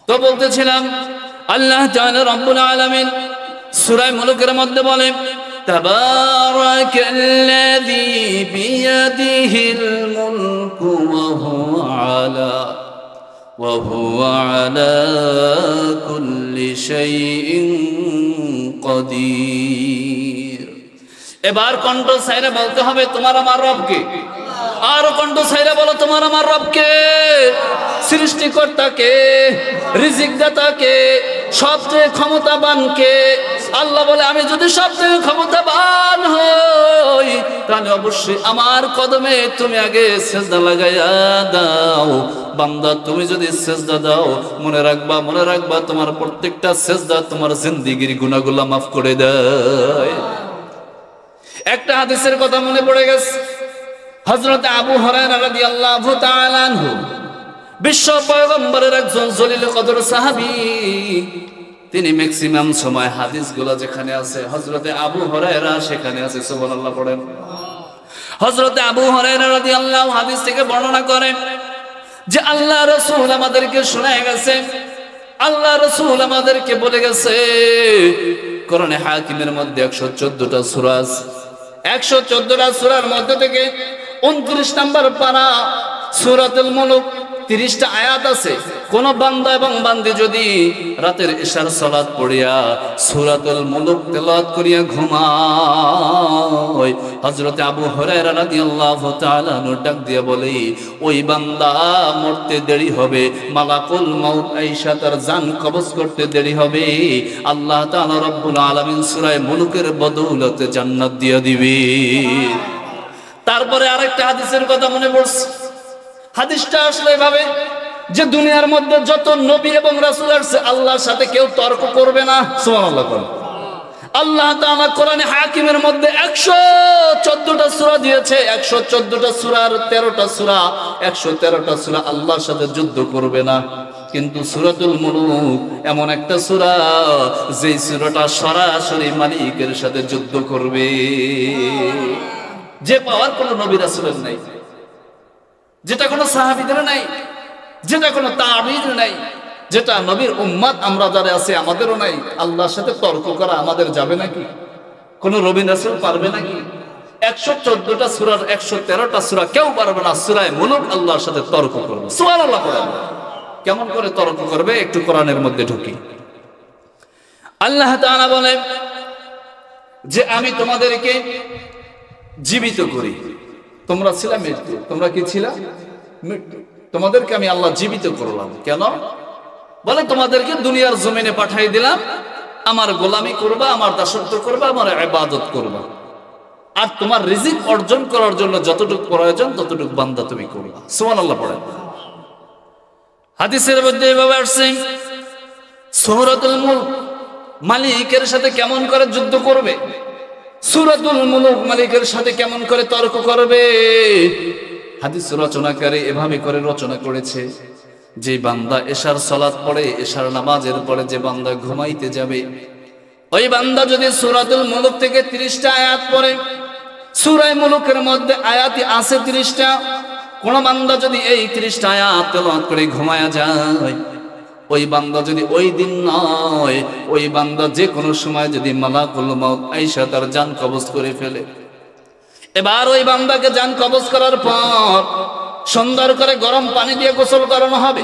তো বলতেছিলাম আল্লাহ তাআলা রব্বুল আলামিন সূরা মুলুকের মধ্যে বলেন তাবারাকাল্লাযী বিয়াদিহিল মুলকু ওয়া হুয়া আলা কুল্লি শাইইন কাদির। এবার কণ্ঠ ছাইরে বলতে হবে তোমার আমার রবকে। আর কণ্ঠ ছাইরে বলো তোমার আমার রবকে, সৃষ্টিকর্তাকে, রিজিকদাতাকে, সবচেয়ে ক্ষমতাবানকে। আল্লাহ বলে আমি যদি সবচেয়ে ক্ষমতাবান হই তাহলে অবশ্যই আমার কদমে তুমি আগে সিজদা লাগাইয়া দাও। বান্দা তুমি যদি সিজদা দাও মনে রাখবা তোমার প্রত্যেকটা সিজদা তোমার জিন্দেগীর গুনাহগুলো মাফ করে দেয়। একটা হাদিসের কথা মনে পড়ে গেছে, হযরত আবু হুরায়রা রাদিয়াল্লাহু তাআলা আনহু বিশ্ব পয়গম্বরের একজন জলিল কদর সাহাবী। তিনি ম্যাক্সিমাম সময় হাদিসগুলো যেখানে আছে হযরত আবু হুরায়রা সেখানে আছে। সুবহানাল্লাহ পড়েন। হযরত আবু হুরায়রা রাদিয়াল্লাহু হাদিস থেকে বর্ণনা করেন যে আল্লাহ রাসূল আমাদেরকে শোনায় গেছে, আল্লাহ রাসূল আমাদেরকে বলে গেছে কোরআনে হাকিমের মধ্যে 114টা সূরা আছে। 114টা সূরার মধ্যে থেকে 29 নম্বর পারা সূরাতুল মুলক 30টা আয়াত আছে। কোন বান্দা এবং বান্দি যদি রাতের ইশার সালাত পড়িয়া সূরাতুল মুলক তেলাওয়াত করিয়া ঘুমায়, হযরত আবু হুরায়রা রাদিয়াল্লাহু তাআলা আনহু ডাক দিয়ে বলে ওই বান্দা মরতে দেরি হবে, মালাকুল মাউত আয়েশা তার জান কবজ করতে দেরি হবে, আল্লাহ তাআলা রব্বুল আলামিন সূরা মুলকের বদৌলতে জান্নাত দিয়ে দিবে। তারপরে আরেকটা হাদিসের কথা মনে পড়ছে। হাদিসটা আসলে এভাবে যে দুনিয়ার মধ্যে যত নবী এবং রাসূল আসছে আল্লাহর সাথে কেউ তর্ক করবে না। সুবহানাল্লাহ। আল্লাহ তাআলা কোরআনে হাকিমের মধ্যে 114টা সূরা দিয়েছে। 114টা সূরার 13টা সূরা 113টা সূরা আল্লাহর সাথে যুদ্ধ করবে না। কিন্তু সূরাতুল মুলক এমন একটা সূরা যেই সূরাটা সরাসরি মালিকের সাথে যুদ্ধ করবে, যে পাওয়ার কোনো নবী রাসূলের নাই, যেটা কোনো সাহাবীদের নাই, যেটা কোনো তাবিঈর নাই, যেটা নবীর উম্মত আমরা যারা আছে আমাদেরও নাই। আল্লাহর সাথে তর্ক করা আমাদের যাবে নাকি? কোন নবী রাসূল পারবে নাকি? 114টা সূরার 113টা সূরা কেউ পারবে না সূরা মুলক আল্লাহর সাথে তর্ক করবে। সুবহানাল্লাহ। কেমন করে তর্ক করবে একটু কোরআনের মধ্যে ঢুকি। আল্লাহ তাআলা বলেন যে আমি তোমাদেরকে জীবিত করি, তোমরা ছিলা মৃত্যু। তোমরা কি ছিলা? মৃত্যু। তোমাদেরকে আমি আল্লাহ জীবিত করলাম। কেন? বলে তোমাদেরকে দুনিয়ার জমিনে পাঠিয়ে দিলাম, আমার গোলামি করবা, আমার দাসত্ব করবা, আমার ইবাদত করবা, আর তোমার রিজিক অর্জন করার জন্য যতটুকু প্রয়োজন ততটুকু বান্দা তুমি করবা। সুবহানাল্লাহ পড়েন। হাদিসের মধ্যে এভাবে আসছে সূরাতুল মুলক মালিকের সাথে কেমন করে যুদ্ধ করবে, সূরাতুল মুলক মালিকের সাথে কেমন করে তর্ক করবে। হাদিস রচনাকারী এভাবে করে রচনা করেছে যে বান্দা এশার সালাত পড়ে, এশার নামাজের পরে যে বান্দা ঘুমাইতে যাবে, ওই বান্দা যদি সূরাতুল মুলক থেকে 30টা আয়াত পড়ে, সূরা মুলকের মধ্যে আয়াতই আছে 30টা, কোন বান্দা যদি এই 30টা আয়াত তেলাওয়াত করে ঘুমায়া যায়, ওই বান্দা যদি ওই দিন নয়, ওই বান্দা যে কোনো সময় যদি মালাকুল মাউত আয়েশা তার জান কবজ করে ফেলে, এবার ওই বান্দাকে জান কবজ করার পর সুন্দর করে গরম পানি দিয়ে গোসল করানো হবে।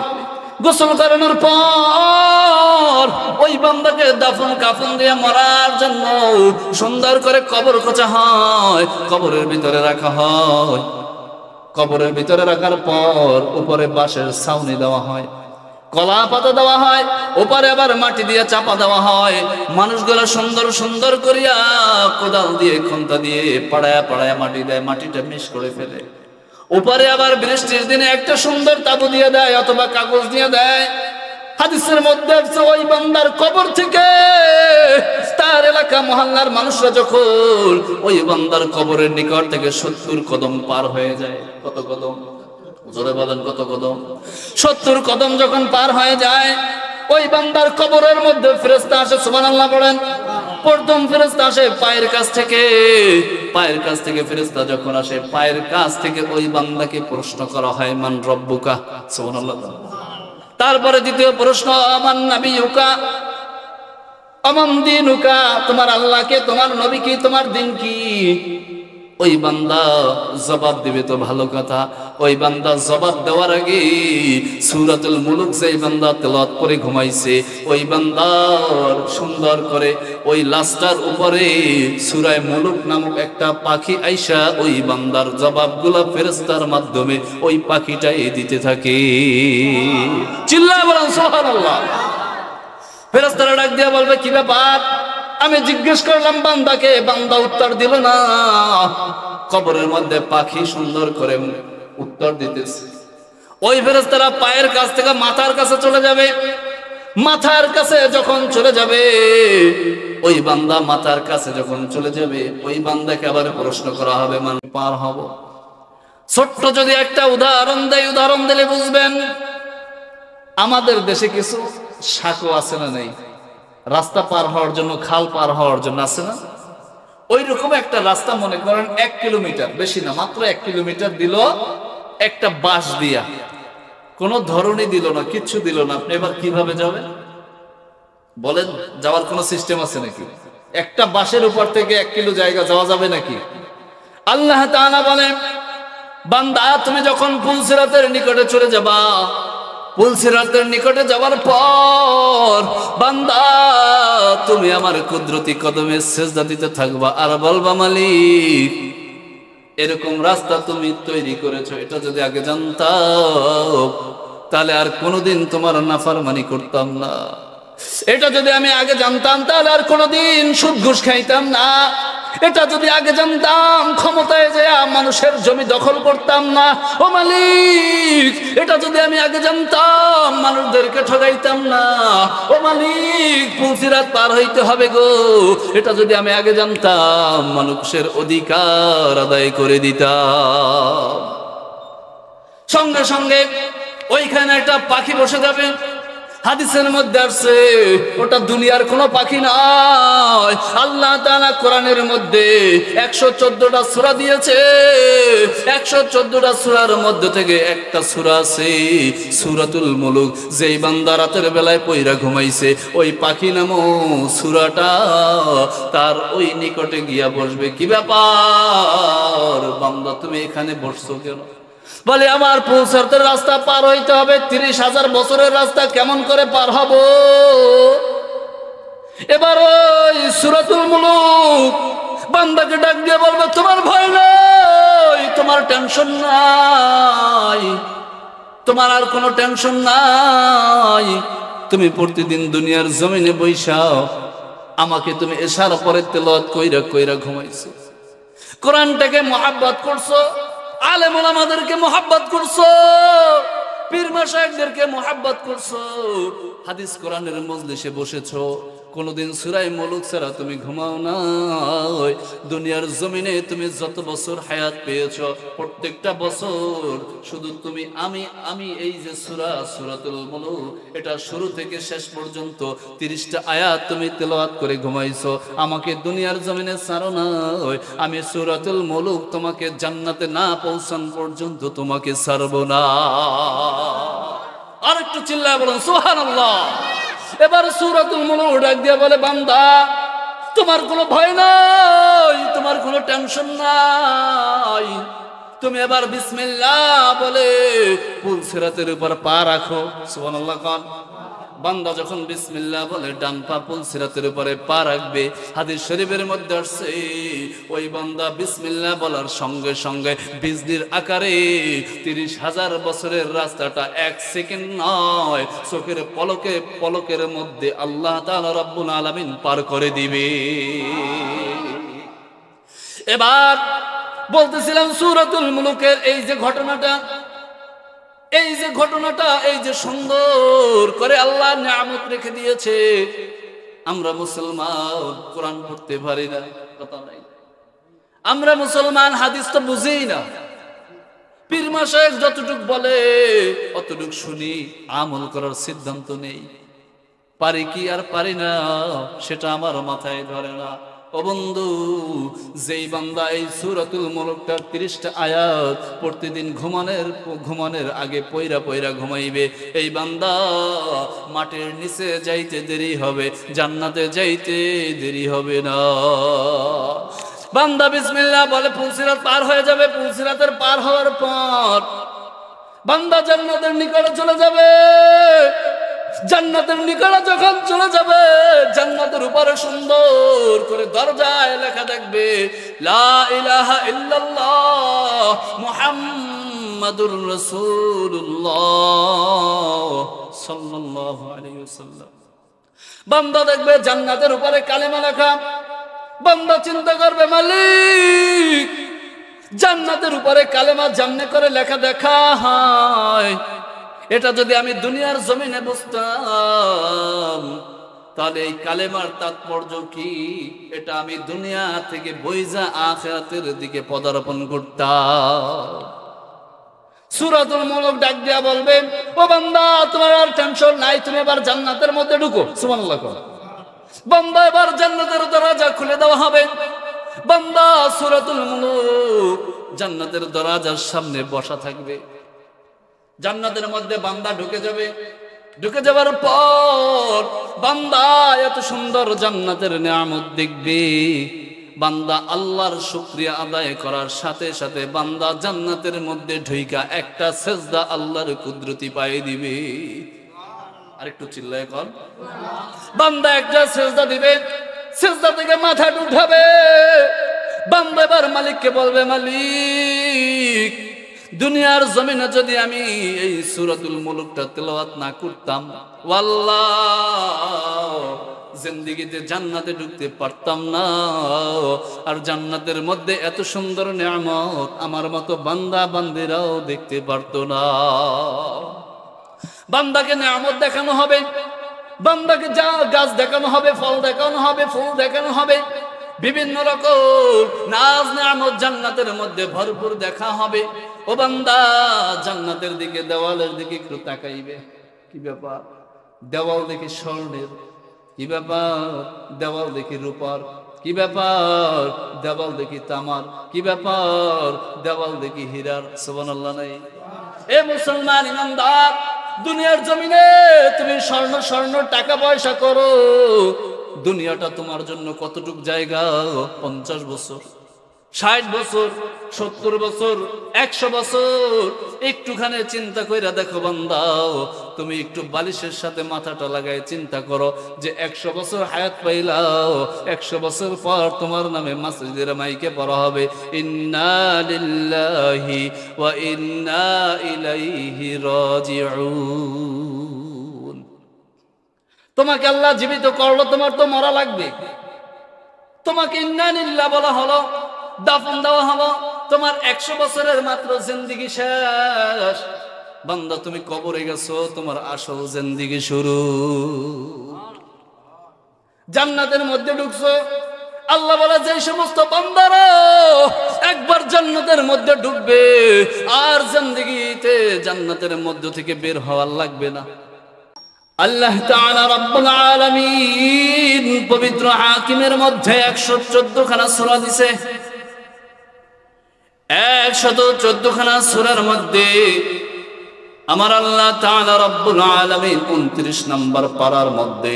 গোসল করানোর পর ওই বান্দাকে দাফন কাফন দিয়ে মরার জন্য সুন্দর করে কবর খোঁচা হয়, কবরের ভিতরে রাখা হয়। কবরের ভিতরে রাখার পর উপরে বাঁশের ছাউনি দেওয়া হয়, কলা পাতা দেওয়া হয়, উপরে আবার মাটি দিয়ে চাপা দেওয়া হয়। মানুষগুলো সুন্দর সুন্দর করিয়া কোদাল দিয়ে খুন্তা দিয়ে পাড়ায়া পাড়ায়া মাটি দেয়, মাটিটা মিশ করে ফেলে। উপরে আবার বৃষ্টির দিনে একটা সুন্দর তাবু দিয়ে দেয় অথবা কাগজ দিয়ে দেয়। হাদিসের মধ্যে আছে ওই বান্দার কবর থেকে তার এলাকা মহল্লার মানুষরা যখন ওই বান্দার কবরের নিকট থেকে 70 কদম পার হয়ে যায়। কত কদম? জোরে বলেন কত কদম? 70 কদম যখন পার হয়ে যায়, ওই বান্দার কবরের মধ্যে ফেরেশতা আসে। সুবহানাল্লাহ বলেন। প্রথম ফেরেশতা আসে পায়ের কাছ থেকে। পায়ের কাছ থেকে ফেরেশতা যখন আসে, পায়ের কাছ থেকে ওই বান্দাকে প্রশ্ন করা হয় মান রব্বুকা। সুবহানাল্লাহ। তারপরে দ্বিতীয় প্রশ্ন, আমান নাবিয়ুকা আমান দীনুকা, তোমার আল্লাহ কে, তোমার নবী কি, তোমার দিন কি? ওই বান্দা জবাব দিবে তো ভালো কথা। ওই বান্দা জবাব দেওয়ার আগে সূরাতুল মুলুক যেই বান্দা তেলাওয়াত করে ঘুমাইছে, ওই বান্দার সুন্দর করে ওই লাশটার উপরে সূরা মুলুক নামক একটা পাখি আইসা ওই বান্দার জবাবগুলো ফেরেশতার মাধ্যমে ওই পাখিটাই দিতে থাকে। চিল্লায় বলেন সুবহানাল্লাহ। ফেরেশতারা ডাক দিয়ে বলবে, কি ব্যাপার? আমি জিজ্ঞেস করলাম বান্দাকে, বান্দা উত্তর দিল না। কবরের মধ্যে পাখি সুন্দর করে উত্তর দিতেছে। ওই ফেরেশতারা পায়ের কাছ থেকে মাথার কাছে চলে যাবে। মাথার কাছে যখন চলে যাবে, ওই বান্দা মাথার কাছে যখন চলে যাবে, ওই বান্দাকে আবার প্রশ্ন করা হবে, মানে পার হব। ছোট্ট যদি একটা উদাহরণ দেয়, উদাহরণ দিলে বুঝবেন। আমাদের দেশে কিছু সাঁকো আছে না নেই? রাস্তা পার হওয়ার জন্য, খাল পার হওয়ার জন্য আছে না? ওই রকম একটা রাস্তা মনে করেন 1 কিলোমিটার, বেশি না, মাত্র 1 কিলোমিটার দিল একটা বাঁশ দিয়া, কোন ধরনই দিল না, কিচ্ছু দিল না। আপনি এবার কিভাবে যাবেন বলেন? যাওয়ার কোন সিস্টেম আছে নাকি? একটা বাঁশের উপর থেকে 1 কিলো জায়গা যাওয়া যাবে নাকি? আল্লাহ তাআলা বলেন, বান্দা তুমি যখন পুলসিরাতের নিকটে চলে যাবা, পুলসিরাতের নিকটে যাওয়ার পর বান্দা তুমি আমার কুদরতি কদমে সিজদা দিতে থাকবা আর বলবা, মালিক এরকম রাস্তা তুমি তৈরি করেছো, এটা যদি আগে জানতাম তাহলে আর কোনোদিন তোমার নাফরমানি করতাম না। এটা যদি আমি আগে জানতাম তাহলে আর কোনোদিন সুদ ঘুষ খাইতাম না। এটা যদি আগে জানতাম ক্ষমতায় যে মানুষের জমি দখল করতাম না। ও মালিক, এটা যদি আমি আগে জানতাম মানুষদেরকে ঠগাইতাম না। ও মালিক, পুলসিরাত পার হইতে হবে গো, এটা যদি আমি আগে জানতাম মানুষের অধিকার আদায় করে দিতাম। সঙ্গে সঙ্গে ওইখানে একটা পাখি বসে যাবে। হাদিসের মধ্যে আসছে ওটা দুনিয়ার কোনো পাখি নয়। আল্লাহ তাআলা কোরআনের মধ্যে 114টা সূরা দিয়েছে। 114টা সূরার মধ্যে থেকে একটা সূরা আছে সূরাতুল মুলুক, যেই বান্দা রাতের বেলায় পইরা ঘুমাইছে, ওই পাখি নামো সূরাটা তার ওই নিকটে গিয়া বসবে। কি ব্যাপার বান্দা, তুমি এখানে বসছো কেন? বলে, আমার পুলসিরাতের রাস্তা পার হইতে হবে, 30,000 বছরের রাস্তা, কেমন করে পার হব? এবার ওই সূরাতুল মুলুক বান্দাকে ডাক দিয়ে বলবে, তোমার ভয় নাই, তোমার টেনশন নাই, তোমার আর কোনো টেনশন নাই। তুমি প্রতিদিন দুনিয়ার জমিনে বৈশাও, আমাকে তুমি এশার পরে তেলাওয়াত কইরা কইরা ঘুমাইছো, কোরআনটাকে মহব্বত করছো, আলেম ওলামাদেরকে মহব্বত করছো, পীর মাশায়েখদেরকে মহব্বত করছো, হাদিস কোরআনের মজলিসে বসেছো, কোনদিন সূরা মুলুক ছাড়া তুমি ঘুমাও না। দুনিয়ার জমিনে তুমি যত বছর হায়াত পেয়েছো, প্রত্যেকটা বছর শুধু তুমি আমি এই যে সূরাতুল মুলুক, এটা শুরু থেকে শেষ পর্যন্ত 30টা আয়াত তুমি তেলাওয়াত করে ঘুমাইছো। আমাকে দুনিয়ার জমিনে ছাড়ো না, আমি সূরাতুল মুলুক তোমাকে জান্নাতে না পৌঁছান পর্যন্ত তোমাকে ছাড়বো না। আর একটু চিল্লায় বলুন সুবহানাল্লাহ। এবার সূরাতুল মুলুক ডাক দিয়ে বলে, বান্দা তোমার কোনো ভয় নাই, তোমার কোনো টেনশন নাই, তুমি এবার বিসমিল্লাহ বলে পুলসিরাতের উপর পা রাখো। সুবহানাল্লাহ কোন বান্দা যখন বিসমিল্লাহ বলে ডান পা পুলসিরাতের উপরে পা রাখবে, হাদিস শরীফের মধ্যে আসছে ওই বান্দা বিসমিল্লাহ বলার সঙ্গে সঙ্গে বিজলির আকারে 30,000 বছরের রাস্তাটা 1 সেকেন্ড নয়, চোখের পলকের মধ্যে আল্লাহ তাআলা রব্বুল আলামিন পার করে দিবে। এবার বলতেছিলাম সূরাতুল মুলুকের এই যে ঘটনাটা, এই যে সুন্দর করে আল্লাহ নিয়ামত রেখে দিয়েছে, আমরা মুসলমান কোরআন পড়তে পারি না, কথা নাই। আমরা মুসলমান হাদিস তো বুঝিই না, পীর মাশায়েখ যতটুক বলে অতটুক শুনি, আমল করার সিদ্ধান্ত নেই। পারি কি আর পারি না সেটা আমার মাথায় ধরে না। ও বন্ধু, যেই বান্দা এই সূরাতুল মুলকটার 30টা আয়াত প্রতিদিন ঘুমানোর আগে পয়রা পয়রা ঘুমাইবে, এই বান্দা মাটির নিচে যাইতে দেরি হবে, জান্নাতে যাইতে দেরি হবে না। বান্দা বিসমিল্লাহ বলে পুলসিরাত পার হয়ে যাবে। পুলসিরাতের পার হওয়ার পর বান্দা জান্নাতের নিকটে চলে যাবে। জান্নাতের নিকটে যখন চলে যাবে, জান্নাতের উপরে সুন্দর করে দরজায় লেখা দেখবে লা ইলাহা ইল্লাল্লাহ মুহাম্মাদুর রাসূলুল্লাহ সাল্লাল্লাহু আলাইহি ওয়াসাল্লাম। বান্দা দেখবে জান্নাতের উপরে কালেমা লেখা। বান্দা চিন্তা করবে, মালিক জান্নাতের উপরে কালেমা জামনে করে লেখা দেখা হয়, এটা যদি আমি দুনিয়ার জমিনে বুঝতাম তাহলে এই কালেমার তাৎপর্য কি, এটা আমি দুনিয়া থেকে বইজা আখিরাতের দিকে পদার্পণ করতাম। সূরাতুল মুলক ডাক দিয়া বলবে, ও বান্দা তোমার আর টেনশন নাই, তুমি এবার জান্নাতের মধ্যে ঢুকো। সুবহানাল্লাহ। বান্দা এবার জান্নাতের দরজা খুলে দেওয়া হবে। বান্দা সূরাতুল মুলক জান্নাতের দরজার সামনে বসা থাকবে। জান্নাতের মধ্যে বান্দা ঢুকে যাবে। ঢুকে যাওয়ার পর বান্দা এত সুন্দর জান্নাতের নিয়ামত দেখবে। বান্দা আল্লাহর শুকরিয়া আদায় করার সাথে সাথে বান্দা জান্নাতের মধ্যে ঢুইকা একটা সেজদা আল্লাহর কুদরতি পায়ে দিবে। আরেকটু চিল্লায় কর। বান্দা একটা সেজদা দিবে, সেজদা থেকে মাথা উঠাবে। বান্দা এবার মালিককে বলবে, মালিক দুনিয়ার জমিনে যদি আমি এই সূরাতুল মুলকটা তেলাওয়াত না করতাম, আল্লাহ জিন্দেগিতে জান্নাতে ঢুকতে পারতাম না। আর জান্নাতের মধ্যে এত সুন্দর নিয়ামত আমার মতো বান্দা বান্দিরাও দেখতে পারতো না। বান্দাকে নিয়ামত দেখানো হবে, বান্দাকে যা গাছ দেখানো হবে, ফল দেখানো হবে, ফুল দেখানো হবে, বিভিন্ন রকম নাজ নিয়ামত জান্নাতের মধ্যে ভরপুর দেখা হবে। ও বান্দা জান্নাতের দিকে, দেওয়ালের দিকে একটু তাকাইবে। কি ব্যাপার? দেওয়াল দেখি স্বর্ণের। কি ব্যাপার? দেওয়াল দেখি রূপার। কি ব্যাপার? দেওয়াল দেখি তামার। কি ব্যাপার? দেওয়াল দেখি হীরার। সুবহানাল্লাহ নাই? এ মুসলমান ইমানদার, দুনিয়ার জমিনে তুমি স্বর্ণ স্বর্ণ টাকা পয়সা করো, দুনিয়াটা তোমার জন্য কতটুক জায়গা? 50 বছর, 60 বছর, 70 বছর, 100 বছর। একটুখানি চিন্তা কইরা দেখো বান্দা, তুমি একটু বালিশের সাথে মাথাটা লাগায় চিন্তা করো যে 100 বছর হায়াত পাইলাও, 100 বছর পর তোমার নামে মসজিদের মাইকে পড়া হবে ইন্না লিল্লাহি ওয়া ইন্না ইলাইহি রাজিউন। তোমাকে আল্লাহ জীবিত করলো, তোমার তো মরা লাগবে। তোমাকে ইন্না লিল্লাহ বলা হলো, দাফন দেওয়া হলো, তোমার 100 বছরের মাত্র জিন্দেগি শেষ। বান্দা তুমি কবরে গেছো, তোমার আসল জিন্দেগি শুরু। জান্নাতের মধ্যে ঢুকছো। আল্লাহ বলে যে সমস্ত বান্দারা একবার জান্নাতের মধ্যে ঢুকবে আর জিন্দেগিতে জান্নাতের মধ্য থেকে বের হওয়ার লাগবে না। আল্লাহ তাআলা রব্বুল আলামিন পবিত্র হাকিমের মধ্যে 114 খানা সূরা দিয়েছে। 114 খানা সূরার মধ্যে আমার আল্লাহ তাআলা রব্বুল আলামিন 29 নম্বর পারার মধ্যে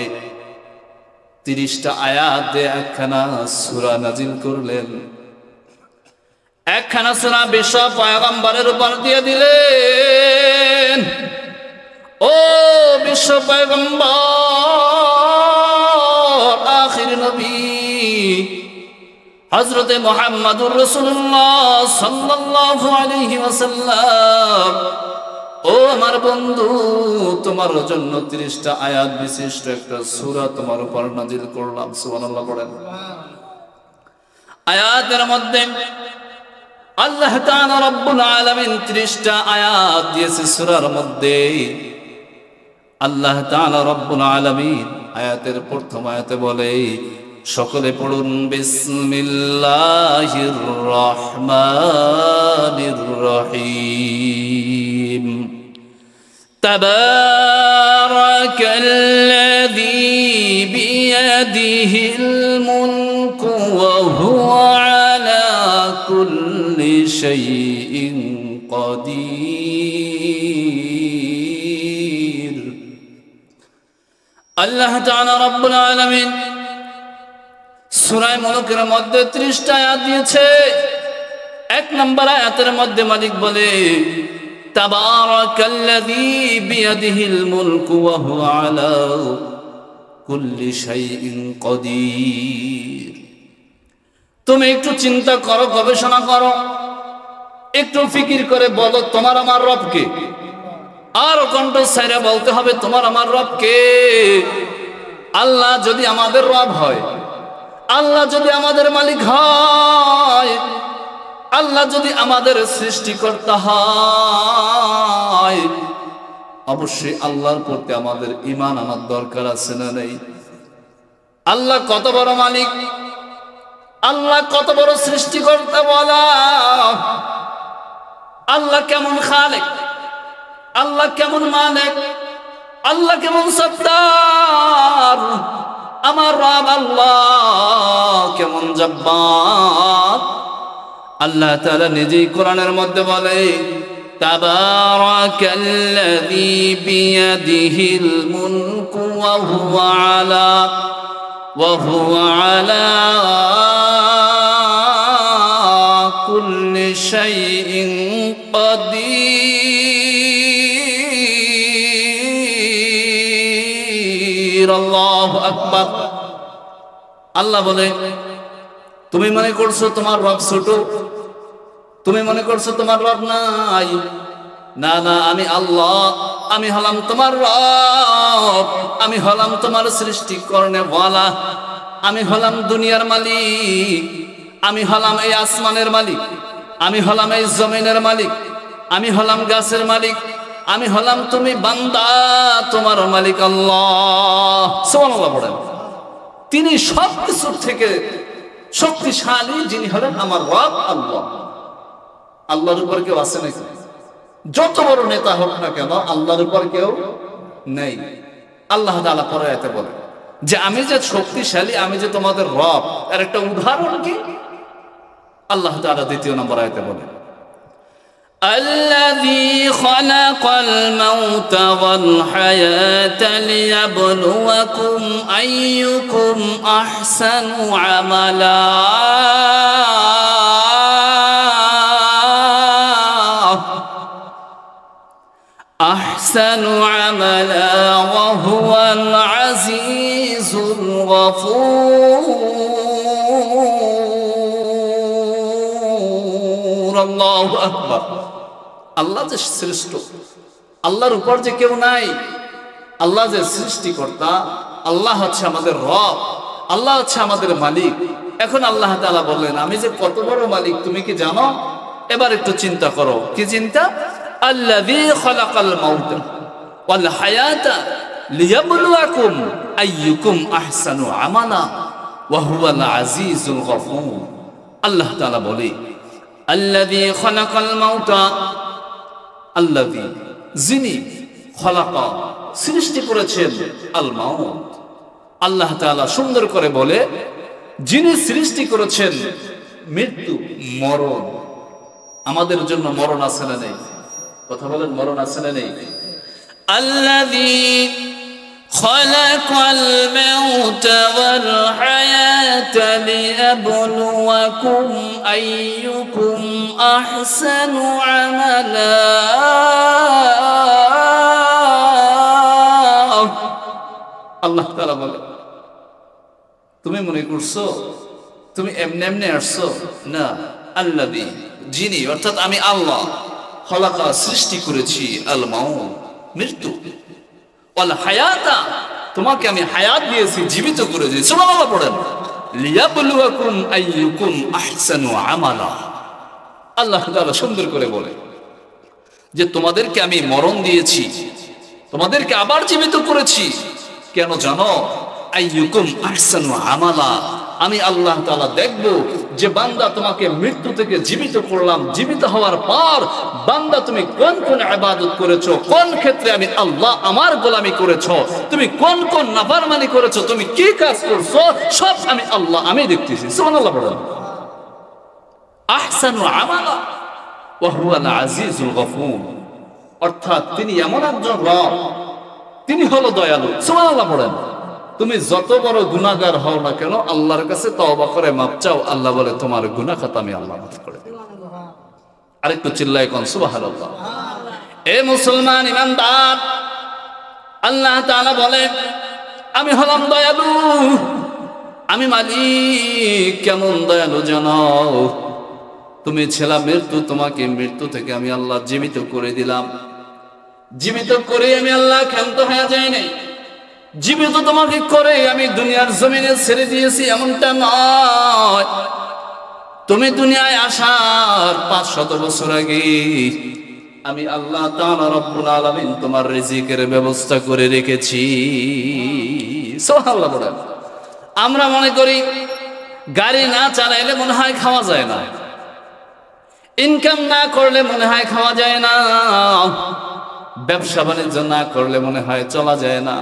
30টা আয়াত দিয়ে একখানা সূরা নাজিল করলেন। একখানা সূরা বিশ্ব পয়গম্বরের উপর দিয়ে দিলেন। ও বিশ্ব পয়গম্বর, আখির নবী হযরতে মুহাম্মদুর রাসূলুল্লাহ সাল্লাল্লাহু আলাইহি ওয়াসাল্লাম, ও আমার বন্ধু, তোমার জন্য 30টা আয়াত বিশিষ্ট একটা সূরা তোমার উপর নাজিল করলাম। সুবহানাল্লাহ পড়েন। আয়াতের মধ্যে আল্লাহ তাআলা রব্বুল আলামিন 30টা আয়াত দিয়েছে সূরার মধ্যে। আল্লাহ তাআলা রব্বুল আলামিন আয়াতের প্রথম আয়াতে বলে, সকলে পড়ুন বিসমিল্লাহির রহমানির রহিম। তাবারাকাল্লাযী বিয়াদিহিল মুলকু শাইইন কাদির। আল্লাহ তাআলা রব্বুল আলামিন সূরা মুলকের মধ্যে 30টা আয়াত দিয়েছে। 1 নম্বর আয়াতের মধ্যে মালিক বলে, তাবারাকাল্লাযী বিয়াদিহিল মুলকু ওয়া হুয়া আলা কুল্লি শাইইন কাদির। তুমি একটু চিন্তা করো, গবেষণা করো, একটু ফিকির করে বলো তোমার আমার রব কে। আর কণ্ঠ ছাইরা বলতে হবে তোমার আমার রব কে। আল্লাহ যদি আমাদের রব হয়, আল্লাহ যদি আমাদের মালিক হয়, আল্লাহ যদি আমাদের সৃষ্টিকর্তা হয়, অবশ্যই আল্লাহর প্রতি আমাদের ঈমান আনার দরকার আছে না নেই? আল্লাহ কত বড় মালিক, আল্লাহ কত বড় সৃষ্টিকর্তা বলা, আল্লাহ কেমন খালেক, আল্লাহ কেমন মালিক, আল্লাহ কেমন সত্তার, আমার রব আল্লাহ কেমন জব্বার। আল্লাহ তাআলা নিজেই কোরআনের মধ্যে বলে, তাবারাকাল্লাযী বিয়াদিহিল মুলকু ওয়া হুয়া আলা কুল্লি শাইইন কাদির। আল্লাহু আকবার। আল্লাহ বলে, তুমি মনে করছো তোমার রব ছোট, তুমি মনে করছো তোমার রব নাই। না না, আমি আল্লাহ, আমি হলাম তোমার রব, আমি হলাম তোমার সৃষ্টি করনেওয়ালা, আমি হলাম দুনিয়ার মালিক, আমি হলাম এই আসমানের মালিক, আমি হলাম এই জমিনের মালিক, আমি হলাম গাছের মালিক, আমি হলাম তুমি বান্দা, তোমার মালিক আল্লাহ। সুবহানাল্লাহ বলেন। তিনি সব কিছুর থেকে শক্তিশালী, যিনি হলেন আমার রব আল্লাহ। আল্লাহর উপর কেউ আছে নাকি? যত বড় নেতা হোক না কেন, আল্লাহর উপর কেউ নেই। আল্লাহ তাআলা পরে আয়াতে বলে যে আমি যে শক্তিশালী, আমি যে তোমাদের রব, এর একটা উদাহরণ কি? আল্লাহ তাআলা 2 নম্বর আয়াতে বলে, আল্লাযী খালাকাল মাউতা ওয়াল হায়াতা লিয়াবলুয়াকুম আইয়ুকুম আহসানু আমালা। أحسن عملا وهو العزيز الغفور। الله أكبر। আল্লাহ যে শ্রেষ্ঠ, আল্লাহর উপর যে কেউ নাই, আল্লাহ যে সৃষ্টিকর্তা, আল্লাহ হচ্ছে আমাদের রব, আল্লাহ হচ্ছে আমাদের মালিক। এখন আল্লাহ তাআলা বললেন আমি যে কত বড় মালিক তুমি কি জানো? এবার একটু চিন্তা করো। কি চিন্তা? আল্লাযী খালাকাল মাউতা ওয়াল হায়াতা লিয়াবলুয়াকুম আইয়ুকুম আহসানু আমালা ওয়া হুয়াল আজিজুল গফুর। আল্লাহ তাআলা বলে, আল্লাযী খালাকাল মাউতা, আল্লাযী, যিনি, খালাকা, সৃষ্টি করেছেন, আল মাউত। আল্লাহ তাআলা সুন্দর করে বলে, যিনি সৃষ্টি করেছেন মৃত্যু, মরণ। আমাদের জন্য মরণ আছে না নেই? কথা বলেন, মরণ আছে না নেই? আল্লাযী খালাকাল মাউতা ওয়াল হায়াতা লিয়াবলুয়াকুম আইয়ুকুম আহসানু আমালা। আল্লাহ তাআলা বলে, তুমি মনে করছো তুমি এমনি এমনি আসছো? না, আল্লাযী, যিনি, অর্থাৎ আমি আল্লাহ, খালাকা, সৃষ্টি করেছি, আল মাউত, মৃত্যু, ওয়াল হায়াতা, তোমাকে আমি হায়াত দিয়েছি, জীবিত করেছি। সুবহানাল্লাহ পড়েন। লিয়াবলুয়াকুম আইয়ুকুম আহসানু আমালা। আল্লাহ তাআলা সুন্দর করে বলে যে তোমাদেরকে আমি মরণ দিয়েছি, তোমাদেরকে আবার জীবিত করেছি। কেন জানো? আইয়ুকুম আহসানু আমালা। আমি আল্লাহ তাআলা দেখব যে বান্দা তোমাকে মৃত্যু থেকে জীবিত করলাম, জীবিত হওয়ার পর বান্দা তুমি কোন কোন ইবাদত করেছো, কোন ক্ষেত্রে আমি আল্লাহ আমার গোলামি করেছো, তুমি কোন কোন নাফরমানি করেছো, তুমি কি কাজ করছো, সব আমি আল্লাহ আমি দেখতেছি। সুবহানাল্লাহ বলেন। আহসানু আমালা, ওয়া হুয়াল আজিজুল গফুর, অর্থাৎ তিনি এমন একজন রব, তিনি হলো দয়ালু। সুবহানাল্লাহ পড়েন। তুমি যত বড় গুনাহগার হও না কেন, আল্লাহর কাছে তওবা করে মাপ চাও, আল্লাহ বলে তোমার গুনাহ খাতা আমি আল্লাহ মাফ করে দেব। আরেকটু চিল্লায় কোন সুবহানাল্লাহ। এ মুসলমান ইমানদার, আল্লাহ তাআলা বলে আমি হলাম দয়ালু, আমি মালিক। কেমন দয়ালু জানো? তুমি ছিলা মৃত্যু, তোমাকে মৃত্যু থেকে আমি আল্লাহ জীবিত করে দিলাম। জীবিত করে আমি আল্লাহ ক্ষান্ত হয়ে যাই নাই। জীবিত তোমাকে করে আমি দুনিয়ার জমিনে ছেড়ে দিয়েছি এমনটা নয়। তুমি দুনিয়ায় আসার 500 বছর আগে আমি আল্লাহ তাআলা রব্বুল আলামিন তোমার রিজিকের ব্যবস্থা করে রেখেছি। সুবহানাল্লাহ বলেন। আমরা মনে করি গাড়ি না চালাইলে মনে হয় খাওয়া যায় না, ইনকাম না করলে মনে হয় খাওয়া যায় না, ব্যবসা বাণিজ্য না করলে মনে হয় চলা যায় না,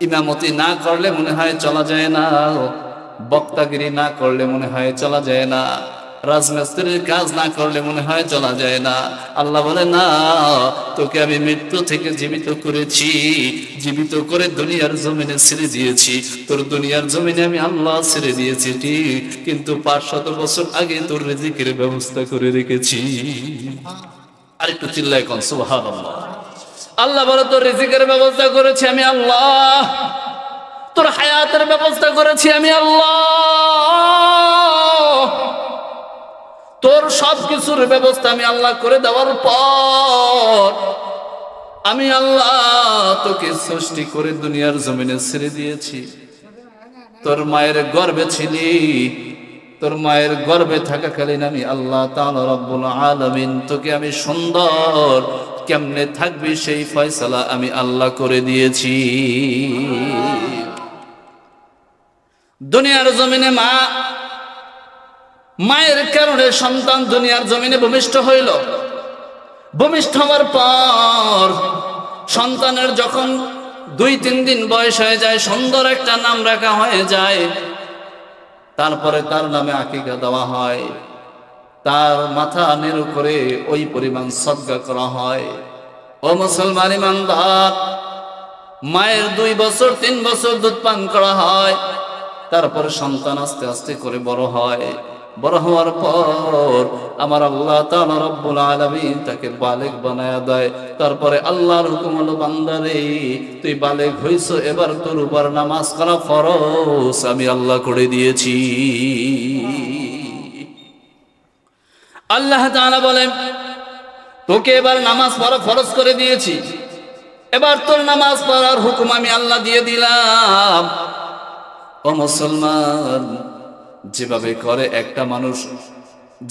ইমামতি না করলে মনে হয় চলা যায় না, বক্তাগিরি না করলে মনে হয় চলা যায় না, রাজমিস্ত্রির কাজ না করলে মনে হয় চলা যায় না। আল্লাহ বলে না, তোকে আমি মৃত্যু থেকে জীবিত করেছি, জীবিত করে দুনিয়ার জমিনে ছেড়ে দিয়েছি। তোর দুনিয়ার জমিনে আমি আল্লাহ ছেড়ে দিয়েছি ঠিক, কিন্তু 500 বছর আগে তোর রিজিকের ব্যবস্থা করে রেখেছি। আরেকটু চিল্লায় কোন সুবহানাল্লাহ। আল্লাহ বলে তোর রিজিকের ব্যবস্থা করেছি আমি আল্লাহ, তোর হায়াতের ব্যবস্থা করেছি আমি আল্লাহ, তোর সবকিছুর ব্যবস্থা আমি আল্লাহ করে দেওয়ার পর আমি আল্লাহ তোকে সৃষ্টি করে দুনিয়ার জমিনে ছেড়ে দিয়েছি। তোর মায়ের গর্ভে ছিলি, তোর মায়ের গর্ভে থাকাকালীন আমি আল্লাহ তাআলা রব্বুল আলামিন তোকে আমি সুন্দর কেমনে থাকবি সেই ফয়সালা আমি আল্লাহ করে দিয়েছি। দুনিয়ার জমিনে মায়ের কারণে সন্তান দুনিয়ার জমিনে ভূমিষ্ঠ হইল। ভূমিষ্ঠ হওয়ার পর সন্তানের যখন 2-3 দিন বয়স হয়ে যায়, সুন্দর একটা নাম রাখা হয়ে যায়, তারপরে তার নামে আকিকা দেওয়া হয়, তার মাথা নেড়ু করে ওই পরিমাণ সদকা করা হয়। ও মুসলমান ইমানদার, মায়ের 2 বছর 3 বছর দুধ পান করা হয়, তারপরে সন্তান আস্তে আস্তে করে বড় হয়। বড় হওয়ার পর আমার আল্লাহ তাআলা রব্বুল আলামিন তাকে বালেগ বানায়া দেয়। তারপরে আল্লাহর হুকুম হলো, বান্দারে তুই বালেগ হইছো, এবার তোর উপর নামাজ করা ফরজ আমি আল্লাহ করে দিয়েছি। আল্লাহ তাআলা বলেন তোকে এবার নামাজ পড়া ফরজ করে দিয়েছি, এবার তোর নামাজ পড়ার হুকুম আমি আল্লাহ দিয়ে দিলাম। ও মুসলমান, যেভাবে করে একটা মানুষ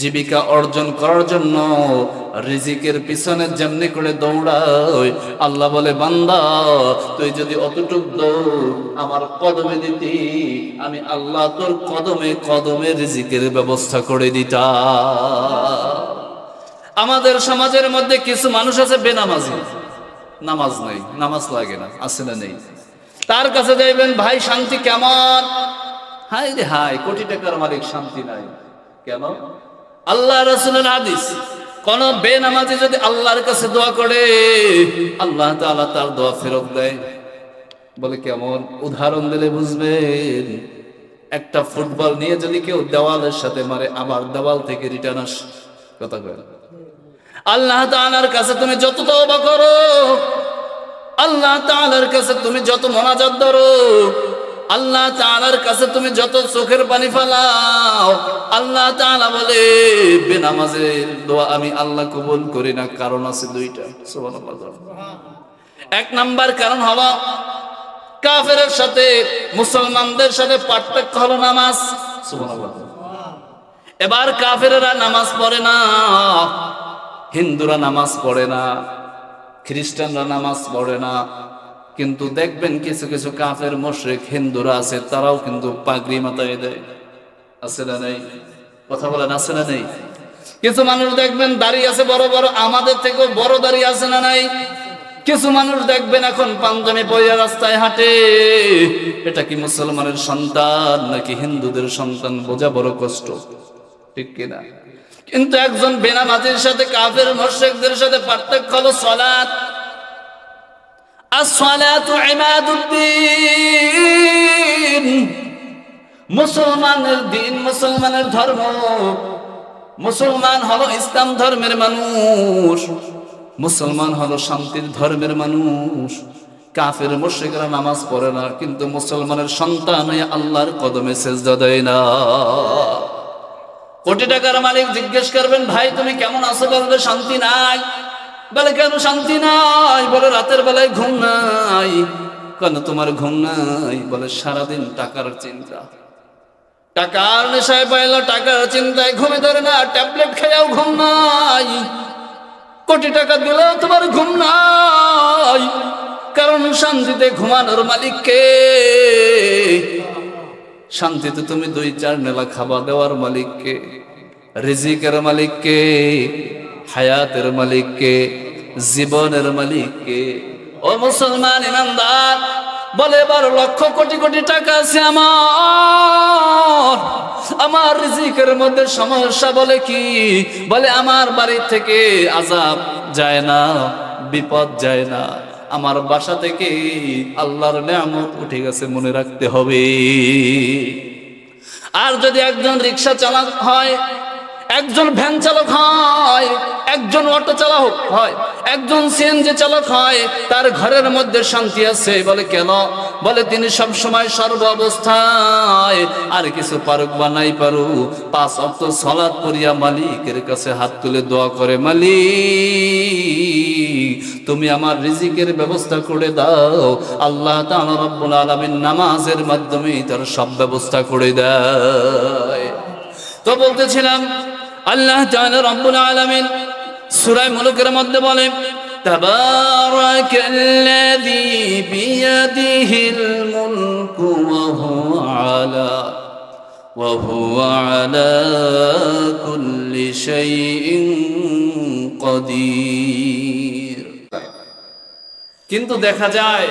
জীবিকা অর্জন করার জন্য রিজিকের পিছনে যেমনি করে দৌড়ায়, আল্লাহ বলে বান্দা তুই যদি অতটুক দৌড় আমার কদমে দিতি, আমি আল্লাহ তোর কদমে কদমে রিজিকের ব্যবস্থা করে দিতাম। আমাদের সমাজের মধ্যে কিছু মানুষ আছে বেনামাজি, নামাজ নাই, নামাজ লাগে না, আছে না নেই? তার কাছে যাইবেন, ভাই শান্তি কেমন? হাই রে হাই, কোটি টাকার মালিক শান্তি নাই কেন? আল্লাহ রাসূলের হাদিস, কোন বেনামাজি যদি আল্লাহর কাছে দোয়া করে আল্লাহ তাআলা তার দোয়া ফেরত দেয়। বলে কেমন? উদাহরণ দিলে বুঝবেন। একটা ফুটবল নিয়ে যদি কেউ দেওয়ালের সাথে মারে, আবার দেওয়াল থেকে রিটার্ন আসে, কথা কয়। আল্লাহ তাআলার কাছে তুমি যত তওবা করো, আল্লাহ তাআলার কাছে তুমি যত মোনাজাত ধরো, আল্লাহ তাআলার কাছে তুমি যত চোখের পানি ফেলাও, আল্লাহ তাআলা বলে বেনামাজের দোয়া আমি আল্লাহ কবুল করি না। কারণ আছে 2টা। সুবহানাল্লাহ। 1 নাম্বার কারণ হলো কাফেরের সাথে মুসলমানদের সাথে পার্থক্য হলো নামাজ। সুবহানাল্লাহ। এবার কাফেরেরা নামাজ পড়ে না, হিন্দুরা নামাজ পড়ে না, খ্রিস্টানরা নামাজ পড়ে না, কিন্তু দেখবেন কিছু কিছু কাফের মুশরিক হিন্দুরা আছে, তারাও কিন্তু পাগড়ি মাথায় দেয়। আছে না নেই? কথা বলেন, আছে না নেই? কিছু মানুষ দেখবেন দাড়ি আছে বড় বড়, আমাদের থেকেও বড় দাড়ি আছে না নাই? কিছু মানুষ দেখবেন এখন পাঞ্জাবি পরে রাস্তায় হাঁটে। এটা কি মুসলমানের সন্তান নাকি হিন্দুদের সন্তান বোঝা বড় কষ্ট, ঠিক কিনা? কিন্তু একজন বেনামাজির সাথে কাফের মুশরিকদের সাথে পার্থক্য হলো সালাত। as-salatu imaduddin, মুসলমানের দিন, মুসলমানের ধর্ম। মুসলমান হলো ইসলাম ধর্মের মানুষ, মুসলমান হলো শান্তির ধর্মের মানুষ। কাফের মুশরিকরা নামাজ পড়ে না, কিন্তু মুসলমানের সন্তান হয়ে আল্লাহর কদমে সেজদা দেয় না। কোটি টাকার মালিক জিজ্ঞেস করবেন, ভাই তুমি কেমন আছো? বলবে শান্তি নাই। বলে কেন শান্তি নাই? বলে রাতের বেলায় ঘুম নাই। কেন তোমার ঘুম নাই? বলে সারাদিন টাকার চিন্তা, টাকার নেশায় পাইল, টাকার চিন্তায় ঘুমে ধরে না, ট্যাবলেট খেয়েও ঘুম নাই। কোটি টাকা দিলেও তোমার ঘুম নাই, কারণ শান্তিতে ঘুমানোর মালিক কে? শান্তিতে তুমি 2-4 নেলা খাবার দেওয়ার মালিক কে? রিজিকের মালিক কে? হায়াতের মালিক কে? জীবনের মালিক কে? ও মুসলমান ইমানদার, বলে 12 লক্ষ কোটি কোটি টাকা আছে আমার রিজিকের মধ্যে সমস্যা। বলে কি? বলে আমার বাড়ি থেকে আযাব যায় না, বিপদ যায় না, আমার বাসা থেকে আল্লাহর নিয়ামত উঠে গেছে, মনে রাখতে হবে। আর যদি একজন রিক্সা চালক হয়, একজন ভ্যান চালক হয়, একজন অটো চালক হয়, একজন সিএনজি চালক হয়, তার ঘরের মধ্যে শান্তি আছে। বলে কেন? বলে তিনি সব সময় সর্ব অবস্থায়, আর কিছু পারুক বা নাই পারুক, 5 ওয়াক্ত সালাত পড়িয়া মালিকের কাছে হাত তুলে দোয়া করে, মালিক তুমি আমার রিজিকের ব্যবস্থা করে দাও। আল্লাহ তাআলা রব্বুল আলামিন নামাজের মাধ্যমে তার সব ব্যবস্থা করে দেয়। তো বলতেছিলাম, আল্লাহ তাআলা রব্বুল আলামিন সূরা মুলুকের মধ্যে বলে, তাবারাকাল্লাযী বিয়াদিহিল মুলকু ওয়া হুয়া আলা কুল্লি শাইইন কাদির। কিন্তু দেখা যায়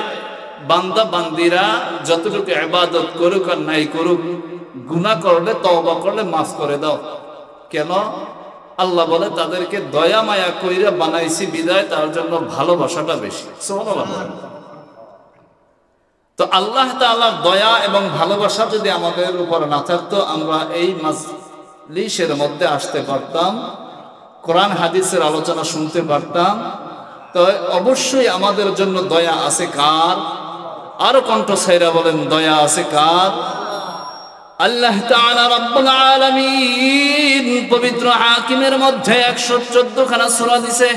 বান্দা বান্দিরা যতটুকু ইবাদত করুক আর নাই করুক, গুনাহ করলে তওবা করলে মাফ করে দাও। কেন? আল্লাহ বলে তাদেরকে দয়া মায়া কইরা বানাইছি বিদায়, তার জন্য ভালোবাসাটা বেশি। সুবহানাল্লাহ। তো আল্লাহ তাআলার দয়া এবং ভালোবাসা যদি আমাদের উপর না থাকতো, আমরা এই মাজলিসের মধ্যে আসতে পারতাম, কোরআন হাদিসের আলোচনা শুনতে পারতাম। তো অবশ্যই আমাদের জন্য দয়া আছে কার? আরো কণ্ঠ ছাইরা বলেন, দয়া আছে কার? আল্লাহ তাআলা রব্বুল আলামিন পবিত্র হাকিমের মধ্যে 114 খানা সূরা দিয়েছে।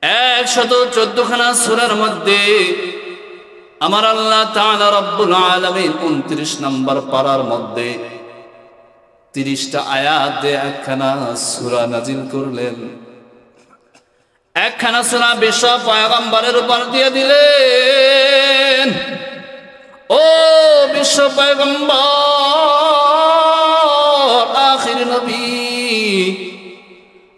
114 খানা সূরার মধ্যে আমার আল্লাহ তাআলা রব্বুল আলামিন 29 নম্বর পারার মধ্যে 30টা আয়াত দিয়ে একখানা সূরা নাজিল করলেন। একখানা সূরা বিশ্ব পয়গম্বরের উপর দিয়ে দিলেন। ও বিশ্ব পয়গম্বর, আখির নবী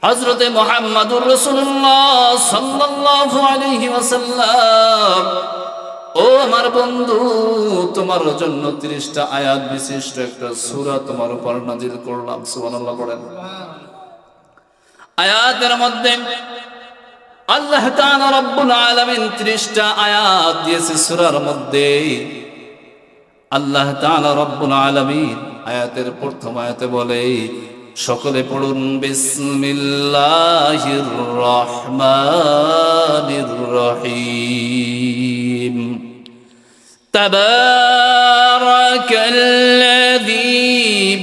হযরতে মুহাম্মদুর রাসূলুল্লাহ সাল্লাল্লাহু আলাইহি ওয়াসাল্লাম, ও আমার বন্ধু, তোমার জন্য 30টা আয়াত বিশিষ্ট একটা সূরা তোমার উপর নাজিল করলাম। সুবহানাল্লাহ পড়েন। আয়াতের মধ্যে আল্লাহ তাআলা রব্বুল আলামিন 30টা আয়াত দিয়েছে সূরার মধ্যে। আল্লাহ তাআলা রব্বুল আলামিন আয়াতের প্রথম আয়াতে বলে, সকলে পড়ুন, বিসমিল্লাহির রহমানির রহিম। তাবারাকাল্লাযী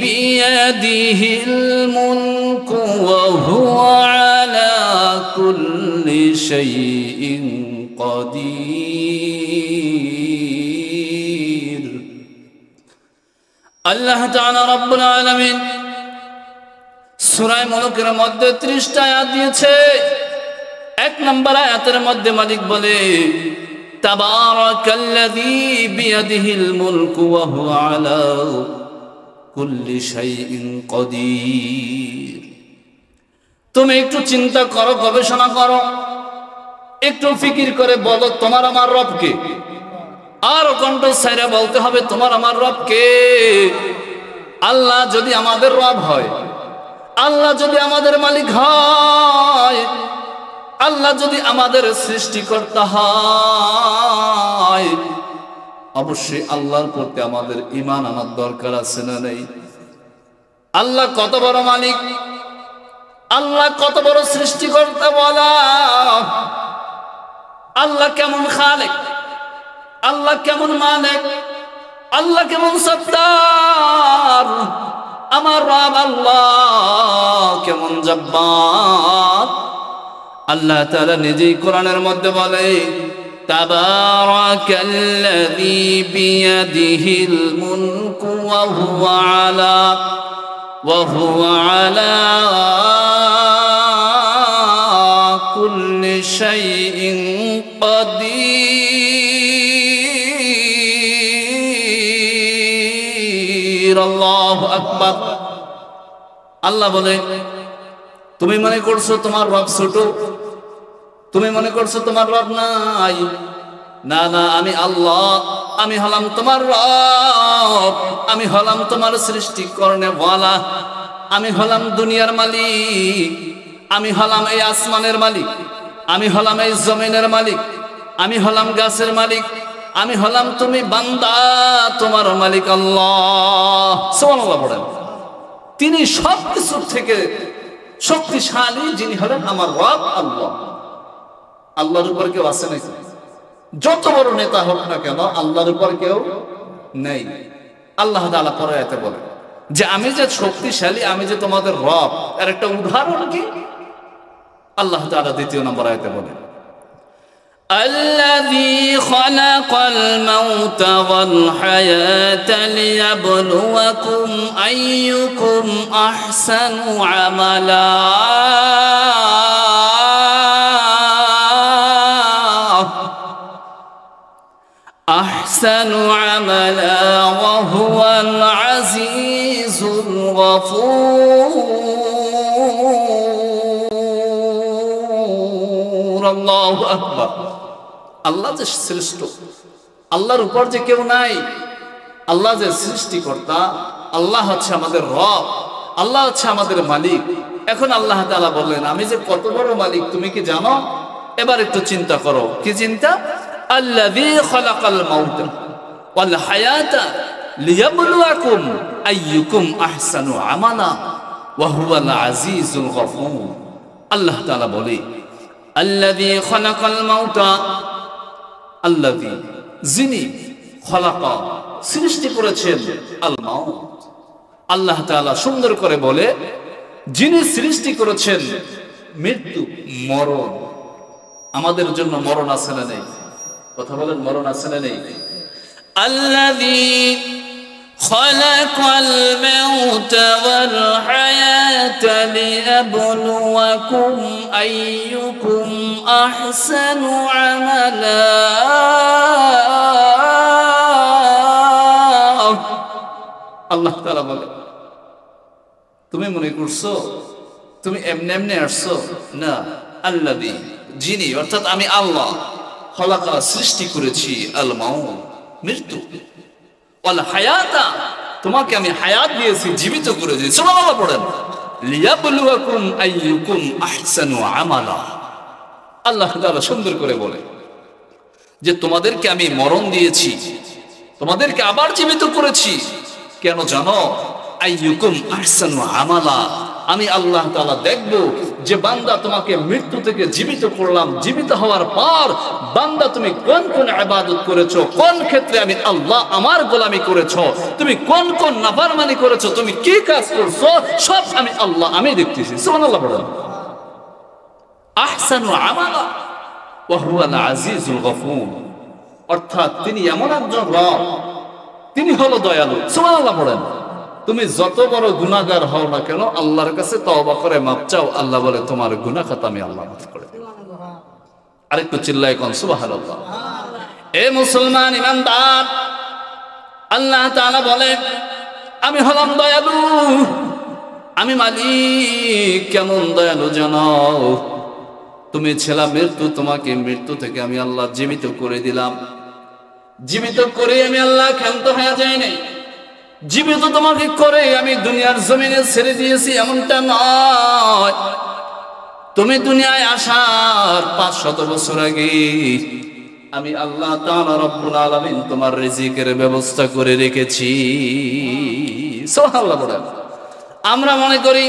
বিয়াদিহিল মুলকু ওয়া হুয়া আলা কুল্লি শাইইন কাদির। আল্লাহ তাআলা রব্বুল আলামিন সূরা মুলুকের মধ্যে 30টা আয়াত দিয়েছে। 1 নম্বর আয়াতের মধ্যে মালিক বলে, তাবারাকাল্লাযী বিয়াদিহিল মুলকু ওয়া হুয়া আলা কুল্লি শাইইন কাদির। তুমি একটু চিন্তা করো, গবেষণা করো, একটু ফিকির করে বলো, তোমার আমার রব কে? আর কণ্ঠ ছাইরা বলতে হবে, তোমার আমার রব কে? আল্লাহ যদি আমাদের রব হয়, আল্লাহ যদি আমাদের মালিক হয়, আল্লাহ যদি আমাদের সৃষ্টিকর্তা হয়, অবশ্যই আল্লাহর প্রতি আমাদের ঈমান আনার দরকার আছে না নেই? আল্লাহ কত বড় মালিক, আল্লাহ কত বড় সৃষ্টিকর্তা বলা, আল্লাহ কেমন খালেক, আল্লাহ কেমন মালিক, আল্লাহ কেমন সত্তার, আমার রব আল্লাহ কেমন জব্বার। আল্লাহ তাআলা নিজেই কোরআনের মধ্যে বলে, তাবারাকাল্লাযী বিয়াদিহিল মুলকু ওয়া হুয়া আলা কুল্লি শাইইন কাদির। আল্লাহু আকবার। আল্লাহ বলে, তুমি মনে করছো তোমার রব ছোট, তুমি মনে করছো তোমার রব নাই, না না, আমি আল্লাহ, আমি হলাম তোমার রব, আমি হলাম তোমার সৃষ্টি করনেওয়ালা, আমি হলাম দুনিয়ার মালিক, আমি হলাম এই আসমানের মালিক, আমি হলাম এই জমিনের মালিক, আমি হলাম গাছের মালিক, আমি হলাম তুমি বান্দা, তোমার মালিক আল্লাহ। সুবহানাল্লাহ বলেন। তিনি সব কিছুর থেকে শক্তিশালী, যিনি হলেন আমার রব আল্লাহ। আল্লাহর উপর কেউ আছে নাকি? যত বড় নেতা হোক না কেন, আল্লাহর উপর কেউ নেই। আল্লাহ তাআলা পরে আয়াতে বলে যে আমি যে শক্তিশালী, আমি যে তোমাদের রব, এর একটা উদাহরণ কি? আল্লাহ তাআলা দ্বিতীয় নম্বর আয়াতে বলে, الذي خلق الموت والحياة ليبلوكم أيكم أحسن عملا وهو العزيز الغفور। আল্লাহু আকবার। আল্লাহ যে শ্রেষ্ঠ, আল্লাহর উপর যে কেউ নাই, আল্লাহ যে সৃষ্টিকর্তা, আল্লাহ হচ্ছে আমাদের রব, আল্লাহ হচ্ছে আমাদের মালিক। এখন আল্লাহ তাআলা বললেন, আমি যে কত বড় মালিক তুমি কি জানো? এবার একটু চিন্তা করো। কি চিন্তা? আল্লাযী খালাকাল মাউতা ওয়াল হায়াতা লিয়াবলুয়াকুম আইয়ুকুম আহসানু আমালা ওয়া হুয়াল আজিজুল গফুর। আল্লাহ তাআলা বলে, আল্লাযী খালাকাল মাউতা, আল্লাযী, যিনি, খালাকা, সৃষ্টি করেছেন, আল মাউত। আল্লাহ তাআলা সুন্দর করে বলে, যিনি সৃষ্টি করেছেন মৃত্যু, মরণ। আমাদের জন্য মরণ আছে না নেই? কথা বলেন, মরণ আছে না নেই? আল্লাযী খালাকাল মাউতা ওয়াল হায়াতা লিয়াবলুয়াকুম আইয়ুকুম আহসানু আমালা। আল্লাহ তাআলা বলে, তুমি মনে করছো তুমি এমনি এমনি আসছো? না, আল্লাযী, যিনি, অর্থাৎ আমি আল্লাহ, খালাকা, সৃষ্টি করেছি, আল মাউত, মৃত্যু, ওয়াল হায়াতা, তোমাকে আমি হায়াত দিয়েছি, জীবিত করেছি। সুবহানাল্লাহ পড়েন। লিয়াবলুয়াকুম আইয়ুকুম আহসানু আমালা। আল্লাহ তাআলা সুন্দর করে বলে যে তোমাদেরকে আমি মরণ দিয়েছি, তোমাদেরকে আবার জীবিত করেছি। কেন জানো? আইয়ুকুম আহসানু আমালা, আমি আল্লাহ তাআলা দেখব যে বান্দা, তোমাকে মৃত্যু থেকে জীবিত করলাম, জীবিত হওয়ার পর বান্দা তুমি কোন কোন ইবাদত করেছো, কোন ক্ষেত্রে আমি আল্লাহ আমার গোলামি করেছো, তুমি কোন কোন নাফরমানি করেছো, তুমি কি কাজ করছো, সব আমি আল্লাহ, আমি দেখতেছি। সুবহানাল্লাহ বলেন। আহসানু আমালা ওয়া হুয়াল আজিজুল গফুর, অর্থাৎ তিনি এমন একজন রব, তিনি হলো দয়ালু। সুবহানাল্লাহ বলেন। তুমি যত বড় গুনাহগার হও না কেন, আল্লাহর কাছে তওবা করে মাপ চাও, আল্লাহ বলে তোমার গুনাহ খাতা আমি আল্লাহ মাফ করে দেব। আরেকটু চিল্লায় কোন সুবহানাল্লাহ। এ মুসলমান ইমানদার, আল্লাহ তাআলা বলে, আমি হলাম দয়ালু, আমি মালিক। কেমন দয়ালু জানো? তুমি ছিলা মৃত্যু, তোমাকে মৃত্যু থেকে আমি আল্লাহ জীবিত করে দিলাম। জীবিত করে আমি আল্লাহ ক্ষান্ত হয়ে যাই নাই। জীবিত তোমাকে করে আমি দুনিয়ার জমিনে ছেড়ে দিয়েছি এমনটা নয়। তুমি দুনিয়ায় আসার 500 বছর আগে আমি আল্লাহ তাআলা রব্বুল আলামিন তোমার রিজিকের ব্যবস্থা করে রেখেছি। সুবহানাল্লাহ বলেন। আমরা মনে করি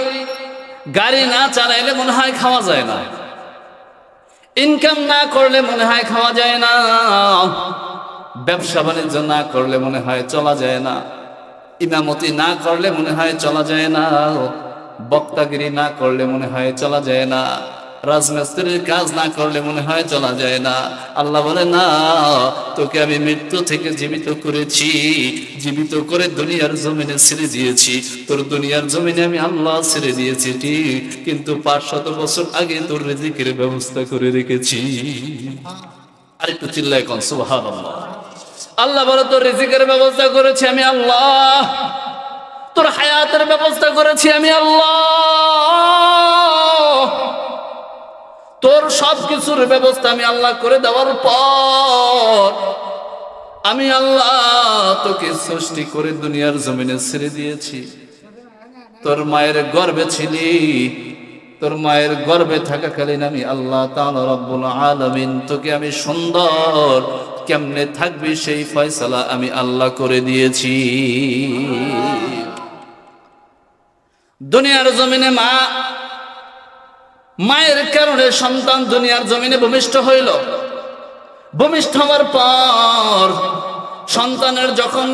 গাড়ি না চালাইলে মনে হয় খাওয়া যায় না, ইনকাম না করলে মনে হয় খাওয়া যায় না, ব্যবসা বাণিজ্য না করলে মনে হয় চলা যায় না, ইমামতি না করলে মনে হয় চলা যায় না, বক্তাগিরি না করলে মনে হয় চলা যায় না, রাজমিস্ত্রির কাজ না করলে মনে হয় চলা যায় না। আল্লাহ বলে না, তোকে আমি মৃত্যু থেকে জীবিত করেছি, জীবিত করে দুনিয়ার জমিনে ছেড়ে দিয়েছি। তোর দুনিয়ার জমিনে আমি আল্লাহ ছেড়ে দিয়েছি ঠিক, কিন্তু 500 বছর আগে তোর রিজিকের ব্যবস্থা করে রেখেছি। আরেকটু চিল্লায় কোন সুবহানাল্লাহ। আল্লাহ বলে তোর রিজিকের ব্যবস্থা করেছি আমি আল্লাহ, তোর হায়াতের ব্যবস্থা করেছি আমি আল্লাহ, তোর সবকিছুর ব্যবস্থা আমি আল্লাহ করে দেওয়ার পর আমি আল্লাহ তোকে সৃষ্টি করে দুনিয়ার জমিনে ছেড়ে দিয়েছি। তোর মায়ের গর্ভে ছিলি, তোর মায়ের গর্ভে থাকাকালীন আমি আল্লাহ তাআলা রব্বুল আলামিন তোকে আমি সুন্দর কেমনে থাকবি সেই ফয়সালা আমি আল্লাহ করে দিয়েছি। দুনিয়ার জমিনে মায়ের কারণে সন্তান দুনিয়ার জমিনে ভূমিষ্ঠ হইল। ভূমিষ্ঠ হওয়ার পর সন্তানের যখন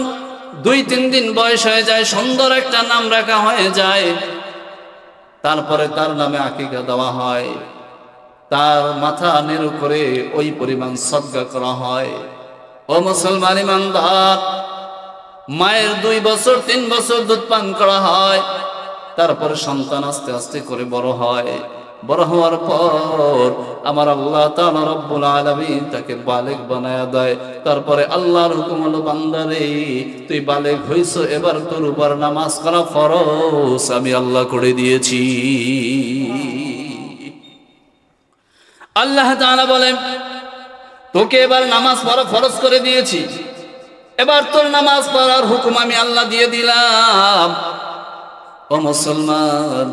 2-3 দিন বয়স হয়ে যায়, সুন্দর একটা নাম রাখা হয়ে যায়, তারপরে তার নামে আকিকা দেওয়া হয়, তার মাথা নেড়ু করে ওই পরিমাণ সদকা করা হয়। ও মুসলমান ইমানদার, মায়ের 2 বছর 3 বছর দুধ পান করা হয়, তারপরে সন্তান আস্তে আস্তে করে বড় হয়। বড় হওয়ার পর আমার আল্লাহ তাআলা রব্বুল আলামিন তাকে বালেগ বানায়া দেয়। তারপরে আল্লাহর হুকুম হলো, বান্দারে তুই বালেগ হইছো, এবার তোর উপর নামাজ করা ফরজ আমি আল্লাহ করে দিয়েছি। আল্লাহ তাআলা বলেন, তোকে এবার নামাজ পড়া ফরজ করে দিয়েছি, এবার তোর নামাজ পড়ার হুকুম আমি আল্লাহ দিয়ে দিলাম। ও মুসলমান,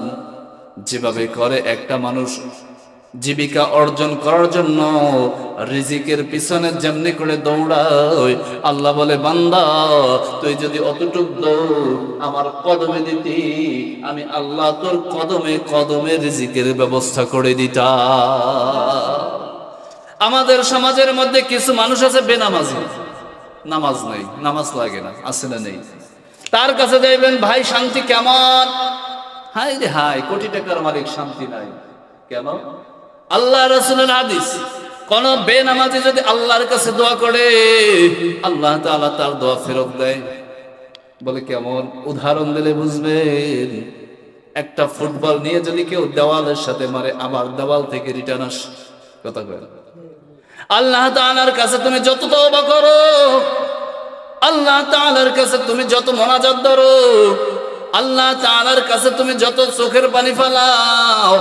যেভাবে করে একটা মানুষ জীবিকা অর্জন করার জন্য রিজিকের পিছনে যেমনি করে দৌড়ায়, আল্লাহ বলে বান্দা তুই যদি অতটুক দৌড় আমার কদমে দিতি, আমি আল্লাহ তোর কদমে কদমে রিজিকের ব্যবস্থা করে দিতাম। আমাদের সমাজের মধ্যে কিছু মানুষ আছে বেনামাজি, নামাজ নাই, নামাজ লাগে না, আছে না নেই? তার কাছে যাইবেন, ভাই শান্তি কেমন? হাই রে হাই, কোটি টাকার মালিক শান্তি নাই কেন? আল্লাহ রাসূলের হাদিস, কোন বেনামাজি যদি আল্লাহর কাছে দোয়া করে আল্লাহ তাআলা তার দোয়া ফেরত দেয়। বলে কেমন? উদাহরণ দিলে বুঝবেন। একটা ফুটবল নিয়ে যদি কেউ দেওয়ালের সাথে মারে, আবার দেওয়াল থেকে রিটার্ন আসে, কথা কয় আল্লাহ তাআলার কাছে তুমি যত তওবা করো, আল্লাহ তাআলার কাছে তুমি যত মোনাজাত ধরো, আল্লাহ তাআলার কাছে তুমি যত চোখের পানি ফেলাও,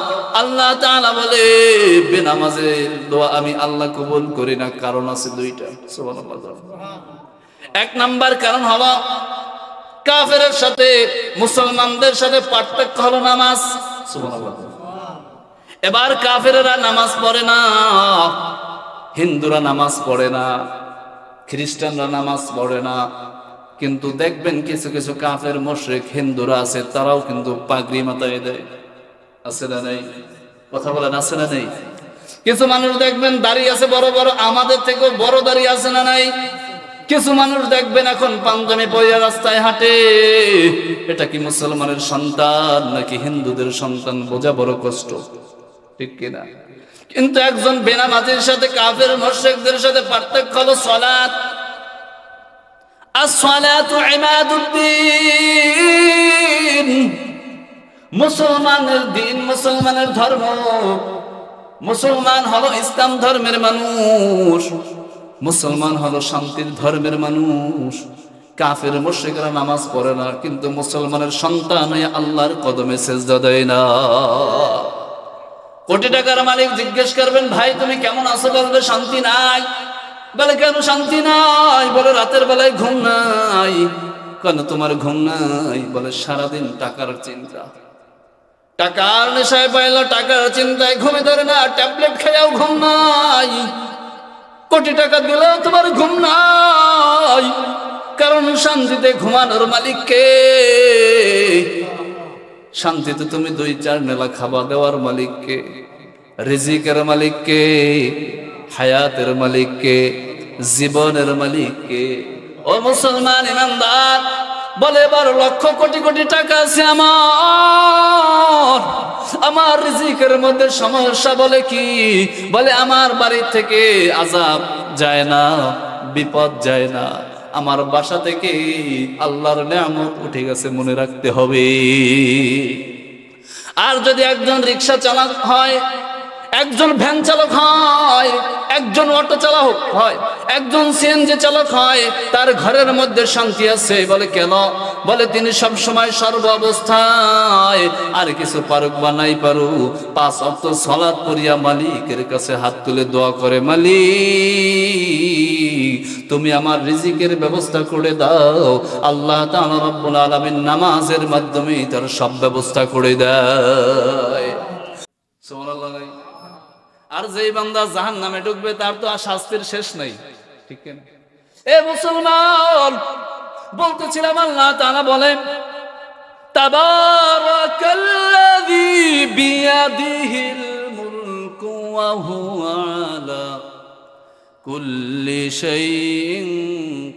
আল্লাহ তাআলা বলে বেনামাজের দোয়া আমি আল্লাহ কবুল করি না। কারণ আছে 2টা। সুবহানাল্লাহ। 1 নাম্বার কারণ হলো কাফেরের সাথে মুসলমানদের সাথে পার্থক্য হলো নামাজ। সুবহানাল্লাহ। এবার কাফেরেরা নামাজ পড়ে না, হিন্দুরা নামাজ পড়ে না, খ্রিস্টানরা নামাজ পড়ে না, কিন্তু দেখবেন কিছু কিছু কাফের মুশরিক হিন্দুরা আছে, তারাও কিন্তু পাগড়ি মাথায় দেয়। আছে না নেই? কথা বলেন, আছে না নেই? কিছু মানুষ দেখবেন দাড়ি আছে বড় বড়, আমাদের থেকেও বড় দাড়ি আছে না নাই? কিছু মানুষ দেখবেন এখন পাঞ্জাবি পরে রাস্তায় হাঁটে। এটা কি মুসলমানের সন্তান নাকি হিন্দুদের সন্তান বোঝা বড় কষ্ট, ঠিক কিনা? কিন্তু একজন বেনামাজির সাথে কাফের মুশরিকদের সাথে পার্থক্য হলো সালাত। as-salatu imaduddin, মুসলমানের দিন, মুসলমানের ধর্ম, মুসলমান হলো ইসলাম ধর্মের মানুষ, মুসলমান হলো শান্তির ধর্মের মানুষ। কাফের মুশরিকরা নামাজ পড়ে না, কিন্তু মুসলমানের সন্তান হয়ে আল্লাহর কদমে সেজদা দেয় না। কোটি টাকার মালিক জিজ্ঞেস করবেন, ভাই তুমি কেমন আছো? বলবে শান্তি নাই। বলে কেন শান্তি নাই? বলে রাতের বেলায় ঘুম নাই। কেন তোমার ঘুম নাই? বলে সারাদিন টাকার চিন্তা, টাকার নেশায় পাইল, টাকার চিন্তায় ঘুমে ধরে না, ট্যাবলেট খেয়েও ঘুম নাই, কোটি টাকা দিলেও তোমার ঘুম নাই। কারণ শান্তিতে ঘুমানোর মালিককে, শান্তিতে তুমি 2-4 নেলা খাবার দেওয়ার মালিককে, রিজিকের মালিককে, হায়াতের মালিককে, জীবনের মালিককে। ও মুসলমান ইমানদার, বলে 12 লক্ষ কোটি কোটি টাকা আছে আমার রিজিকের মধ্যে সমস্যা। বলে কি? বলে আমার বাড়ি থেকে আযাব যায় না, বিপদ যায় না, আমার বাসা থেকে আল্লাহর নেয়ামত উঠে গেছে, মনে রাখতে হবে। আর যদি একজন রিক্সা চালক হয়, একজন ভ্যান চালক হয়, একজন অটো চালক হয়, একজন সিএনজি চালক হয়, তার ঘরের মধ্যে শান্তি আছে। বলে কেন? বলে তিনি সব সময় সর্ব অবস্থায়, আর কিছু পারুক বা নাই পারুক, 5 ওয়াক্ত সালাত পড়িয়া মালিকের কাছে হাত তুলে দোয়া করে, মালিক তুমি আমার রিজিকের ব্যবস্থা করে দাও। আল্লাহ তাআলা রব্বুল আলামিন নামাজের মাধ্যমে তার সব ব্যবস্থা করে দেয়। সুবহানাল্লাহ। আর যেই বান্দা জাহান্নামে ঢুকবে তার তো আর শাস্তির শেষ নাই, ঠিক না? এ মুসলমান, বলতেছিলাম আল্লাহ তাআলা বলেন, তাবারাকাল্লাযী বিয়াদিহিল মুলকু ওয়া হুয়া আলা কুল্লি শাইইন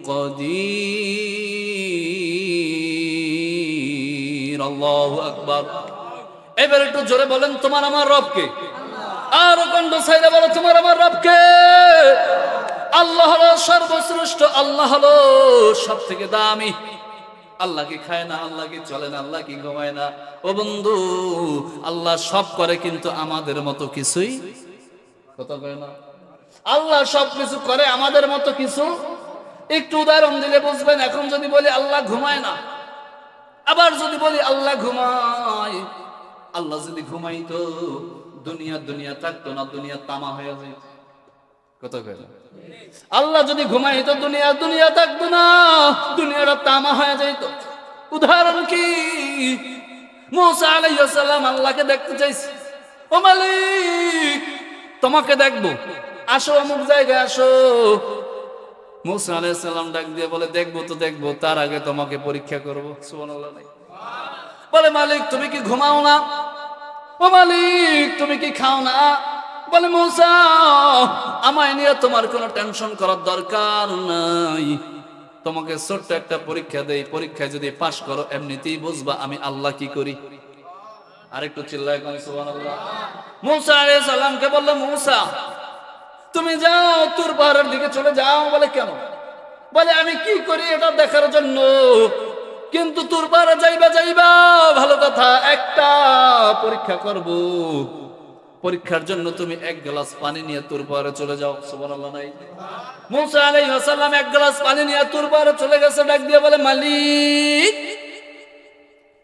কাদির। আল্লাহু আকবার। এবার একটু জোরে বলেন, তোমার আমার রব কে? আর কণ্ঠ ছাইরা বলো, তোমার আমার রব কে? আল্লাহ হলো সর্বশ্রেষ্ঠ, আল্লাহ হলো সব থেকে দামি। আল্লাহ কি খায় না? আল্লাহ কি চলে না? আল্লাহ কি ঘুমায় না? ও বন্ধু, আল্লাহ সব করে, কিন্তু আমাদের মতো কিছুই কথা কয় না। আল্লাহ সব কিছু করে, আমাদের মতো কিছু। একটু উদাহরণ দিলে বুঝবেন। এখন যদি বলি আল্লাহ ঘুমায় না, আবার যদি বলি আল্লাহ ঘুমায়, আল্লাহ যদি ঘুমাইতো দুনিয়া থাকতো না, দুনিয়া তামা হয়ে যেত। কথা কয় না? আল্লাহ যদি ঘুমাইতো দুনিয়া থাকতো না, দুনিয়াটা তামা হয়ে যেত। উদাহরণ কি? মুসা আলাইহিস সালাম আল্লাহকে দেখতে চাইছে, ও মালিক তোমাকে দেখবো, আসো অমুক জায়গায় আসো। মুসা আলাইহিস সালাম ডাক দিয়ে বলে, দেখবো তো দেখবো, তার আগে তোমাকে পরীক্ষা করবো। সুবহানাল্লাহ। বলে মালিক তুমি কি ঘুমাও না? ও মালিক তুমি কি খাও না? বলে মুসা আমায় নিয়ে তোমার কোনো টেনশন করার দরকার নাই, তোমাকে ছোট্ট একটা পরীক্ষা দেই, পরীক্ষায় যদি পাশ করো এমনিতেই বুঝবা আমি আল্লাহ কি করি। আরেকটু চিল্লায় কোন সুবহানাল্লাহ। মুসা আলাইহিস সালামকে বলল, মুসা তুমি যাও তুর পাহাড়ের দিকে চলে যাও। বলে কেন? বলে আমি কি করি এটা দেখার জন্য। কিন্তু তুর পাহাড়ে যাইবা ভালো কথা, একটা পরীক্ষা করব, পরীক্ষার জন্য তুমি 1 গ্লাস পানি নিয়ে তুর পাহাড়ে চলে যাও। সুবহানাল্লাহ নাই? মুসা আলাইহিস সালাম 1 গ্লাস পানি নিয়ে তুর পাহাড়ে চলে গেছে। ডাক দিয়ে বলে, মালিক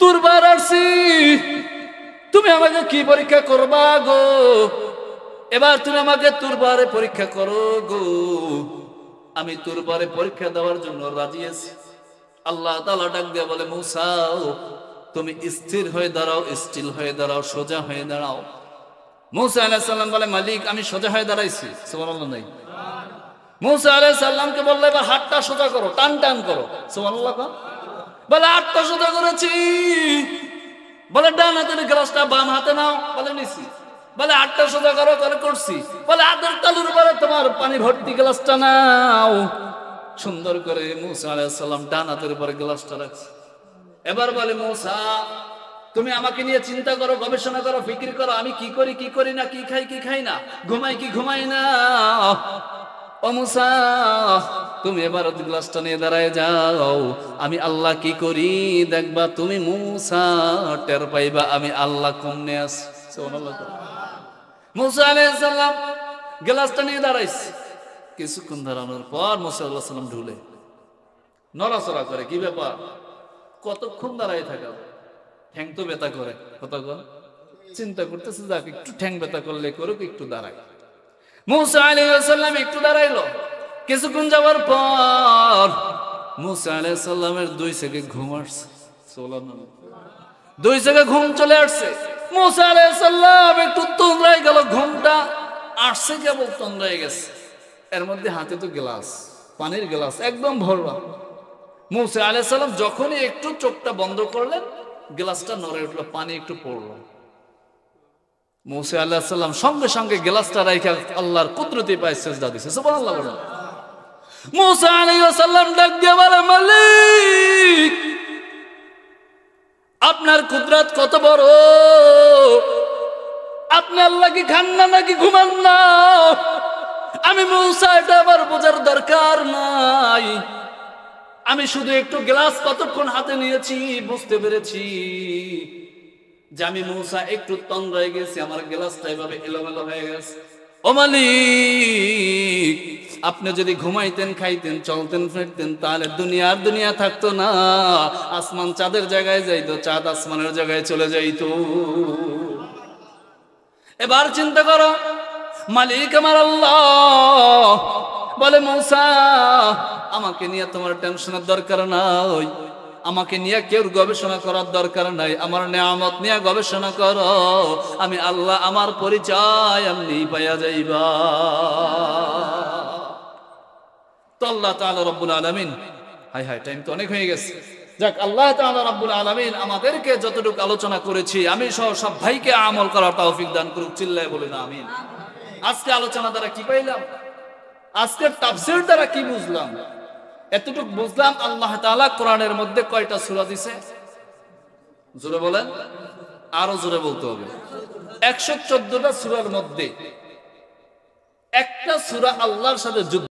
তুর পাহাড় আসছি, তুমি আমাকে কি পরীক্ষা করবা গো? এবার তুমি আমাকে তুর পাহাড়ে পরীক্ষা করো গো। আমি তুর পাহাড়ে পরীক্ষা দেওয়ার জন্য রাজি আছি। আল্লাহ তাআলা ডাক দিয়ে বলে, মুসা তুমি স্থির হয়ে দাঁড়াও, স্টিল হয়ে দাঁড়াও, সোজা হয়ে দাঁড়াও। মুসা আলাইহিস সালাম বলে, মালিক আমি সোজা হয়ে দাঁড়াইছি। সুবহানাল্লাহ নাই? মুসা আলাইহিস সালামকে বললে, এবার হাতটা সোজা করো, টান করো। সুবহানাল্লাহ। বলে হাতটা সোজা করেছি। বলে ডান হাতের গ্লাসটা বাম হাতে নাও। বলে নিছি। বলে হাতটা সোজা করো, করছি। বলে হাতের তালুর উপরে তোমার পানি ভর্তি গ্লাসটা নাও। সুন্দর করে মুসা আলাইহিস সালাম ডান হাতের উপরে গ্লাসটা রাখছে। এবার বলে, মুসা তুমি আমাকে নিয়ে চিন্তা করো, গবেষণা করো, ফিকির করো, আমি কি করি না, কি খাই না, ঘুমাই কি ঘুমাই না। ও মুসা তুমি এবার গ্লাসটা নিয়ে দাঁড়ায় যাও, আমি আল্লাহ কি করি দেখবা। তুমি মুসা টের পাইবা আমি আল্লাহ কমনে আছি। সুবহানাল্লাহ। মুসা আলাইহিস সালাম গ্লাসটা নিয়ে দাঁড়াইছে। কিছুক্ষণ দাঁড়ানোর পর মুসা আলাইহিস সালাম ঢুলে নড়াচড়া করে। কি ব্যাপার? কতক্ষণ দাঁড়ায় থাকা? ঠ্যাং তো ব্যথা করে। কতক্ষণ চিন্তা করতেছে, যাক একটু ঠ্যাং ব্যথা করলে করুক, একটু দাঁড়ায়। মুসা আলাইহিস সালাম একটু দাঁড়াইলো। কিছুক্ষণ যাওয়ার পর মুসা আলাইহিস সালামের 2 সেকেন্ড ঘুম আসছে, সুবহানাল্লাহ, 2 সেকেন্ড ঘুম চলে আসছে। মুসা আলাইহিস সালাম একটু তন্দ্রায় গেল, ঘুমটা আসছে কেবল তন্দ্রায় গেছে। এর মধ্যে হাতে তো গ্লাস, পানির গ্লাস একদম ভরা। মুসা আলাইহিস সালাম যখনই একটু চোখটা বন্ধ করলেন, গ্লাসটা নড়ে উঠলো, পানি একটু পড়লো। মুসা আলাইহিস সালাম সঙ্গে সঙ্গে গ্লাসটা রাইখা আল্লাহর কুদরতি পায়ে সিজদা দিয়েছে, সুবহানাল্লাহ বলেন। মুসা আলাইহিস সালাম ডাক দিয়ে বলে, মালিক আপনার কুদরত কত বড়, আপনি আল্লাহ কি খান না নাকি ঘুমান না? আমি মুসা এটা আবার বোঝার দরকার নাই, আমি শুধু একটু গ্লাস কতক্ষণ হাতে নিয়েছি বুঝতে পেরেছি যে আমি মুসা একটু তন্দ্রায় গেছি, আমার গ্লাসটা এভাবে এলোমেলো হয়ে গেছে। ও মালিক আপনি যদি ঘুমাইতেন, খাইতেন, চলতেন, ফিরতেন, তাহলে দুনিয়া থাকতো না, আসমান চাঁদের জায়গায় যাইতো, চাঁদ আসমানের জায়গায় চলে যাইতো। এবার চিন্তা করো, মালিক আমার আল্লাহ বলে, মুসা আমাকে নিয়ে তোমার টেনশনের দরকার নাই, আমাকে নিয়ে কেউ গবেষণা করার দরকার নাই, আমার নিয়ামত নিয়ে গবেষণা করো, আমি আল্লাহ আমার পরিচয় এমনি পাইয়া যাইবা। তো আল্লাহ তাআলা রব্বুল আলামিন, হাই হাই টাইম তো অনেক হয়ে গেছে, যাক আল্লাহ তাআলা রব্বুল আলামিন আমাদেরকে যতটুকু আলোচনা করেছি আমি সহ সব ভাইকে আমল করার তৌফিক দান করুক, চিল্লায় বলেন আমিন। আজকে আলোচনা দ্বারা কি পাইলাম, আজকের তাফসীর দ্বারা কি বুঝলাম? এতটুকু বুঝলাম আল্লাহ তাআলা কোরআনের মধ্যে কয়টা সূরা দিয়েছে? জোরে বলেন, আরো জোরে বলতে হবে। 114টা সূরার মধ্যে একটা সূরা আল্লাহর সাথে যুদ্ধ